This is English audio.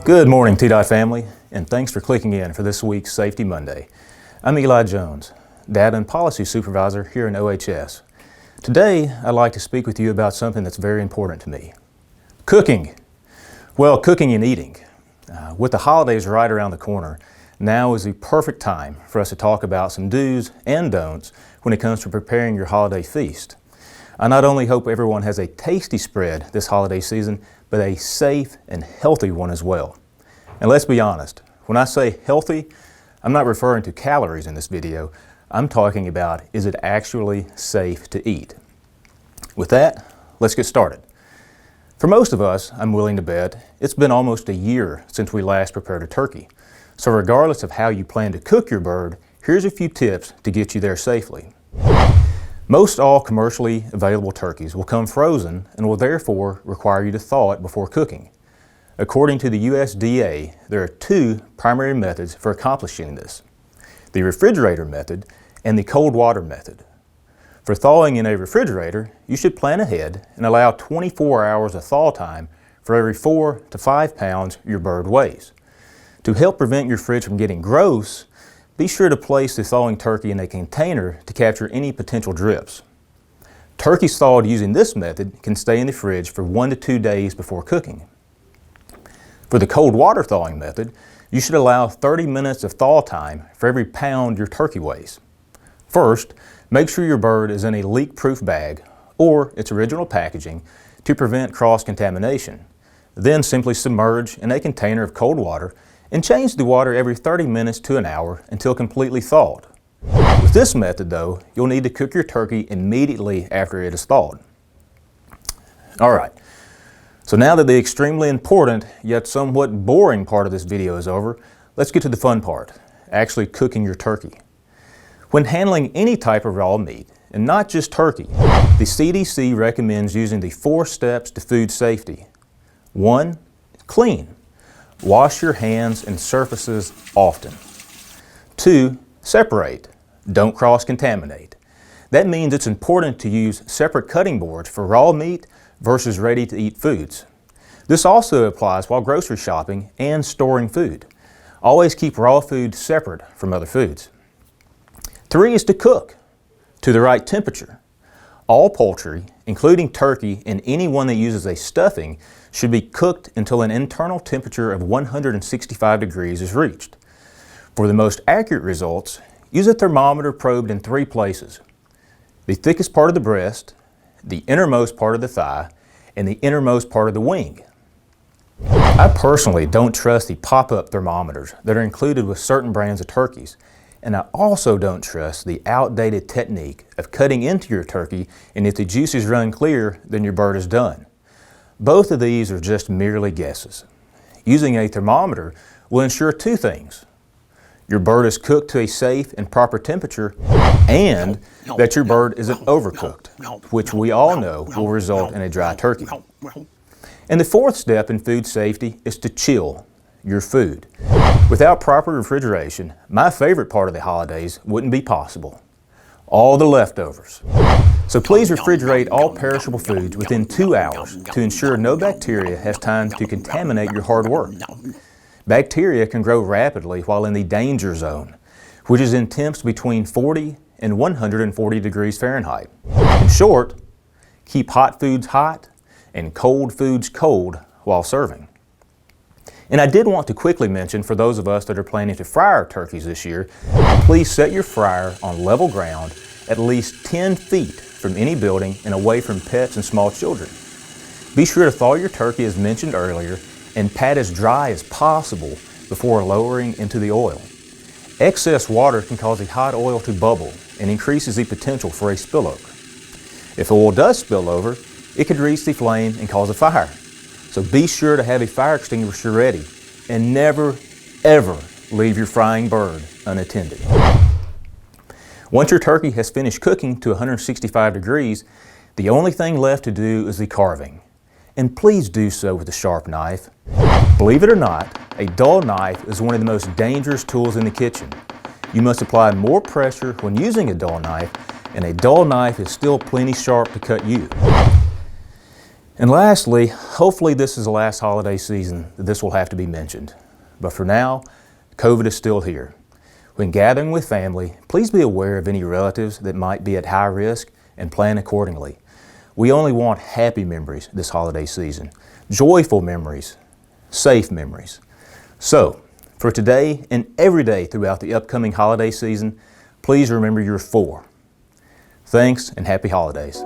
Good morning, TDOT family, and thanks for clicking in for this week's Safety Monday. I'm Eli Jones, Data and Policy Supervisor here in OHS. Today, I'd like to speak with you about something that's very important to me. Cooking. Well, cooking and eating. With the holidays right around the corner, now is the perfect time for us to talk about some do's and don'ts when it comes to preparing your holiday feast. I not only hope everyone has a tasty spread this holiday season, but a safe and healthy one as well. And let's be honest, when I say healthy, I'm not referring to calories in this video. I'm talking about, is it actually safe to eat? With that, let's get started. For most of us, I'm willing to bet, it's been almost a year since we last prepared a turkey. So regardless of how you plan to cook your bird, here's a few tips to get you there safely. Most all commercially available turkeys will come frozen and will therefore require you to thaw it before cooking. According to the USDA, there are two primary methods for accomplishing this: the refrigerator method and the cold water method. For thawing in a refrigerator, you should plan ahead and allow 24 hours of thaw time for every 4 to 5 pounds your bird weighs. To help prevent your fridge from getting gross, be sure to place the thawing turkey in a container to capture any potential drips. Turkeys thawed using this method can stay in the fridge for 1 to 2 days before cooking. For the cold water thawing method, you should allow 30 minutes of thaw time for every pound your turkey weighs. First, make sure your bird is in a leak-proof bag or its original packaging to prevent cross-contamination. Then simply submerge in a container of cold water and change the water every 30 minutes to an hour until completely thawed. With this method though, you'll need to cook your turkey immediately after it is thawed. Alright, so now that the extremely important yet somewhat boring part of this video is over, let's get to the fun part, actually cooking your turkey. When handling any type of raw meat, and not just turkey, the CDC recommends using the 4 steps to food safety. 1. Clean. Wash your hands and surfaces often. 2. Separate. Don't cross-contaminate. That means it's important to use separate cutting boards for raw meat versus ready-to-eat foods. This also applies while grocery shopping and storing food. Always keep raw food separate from other foods. 3 is to cook to the right temperature. All poultry, including turkey and anyone that uses a stuffing, should be cooked until an internal temperature of 165 degrees is reached. For the most accurate results, use a thermometer probed in 3 places: the thickest part of the breast, the innermost part of the thigh, and the innermost part of the wing. I personally don't trust the pop-up thermometers that are included with certain brands of turkeys, and I also don't trust the outdated technique of cutting into your turkey, and if the juices run clear, then your bird is done. Both of these are just merely guesses. Using a thermometer will ensure 2 things: your bird is cooked to a safe and proper temperature, and that your bird isn't overcooked, which we all know will result in a dry turkey. And the 4th step in food safety is to chill your food. Without proper refrigeration, my favorite part of the holidays wouldn't be possible: all the leftovers. So please refrigerate all perishable foods within 2 hours to ensure no bacteria has time to contaminate your hard work. Bacteria can grow rapidly while in the danger zone, which is in temps between 40 and 140 degrees Fahrenheit. In short, keep hot foods hot and cold foods cold while serving. And I did want to quickly mention, for those of us that are planning to fry our turkeys this year, please set your fryer on level ground at least 10 feet from any building and away from pets and small children. Be sure to thaw your turkey as mentioned earlier and pat as dry as possible before lowering into the oil. Excess water can cause the hot oil to bubble and increases the potential for a spillover. If oil does spill over, it could reach the flame and cause a fire. So be sure to have a fire extinguisher ready and never, ever leave your frying bird unattended. Once your turkey has finished cooking to 165 degrees, the only thing left to do is the carving. And please do so with a sharp knife. Believe it or not, a dull knife is one of the most dangerous tools in the kitchen. You must apply more pressure when using a dull knife, and a dull knife is still plenty sharp to cut you. And lastly, hopefully this is the last holiday season that this will have to be mentioned. But for now, COVID is still here. When gathering with family, please be aware of any relatives that might be at high risk and plan accordingly. We only want happy memories this holiday season, joyful memories, safe memories. So, for today and every day throughout the upcoming holiday season, please remember your 4. Thanks and happy holidays.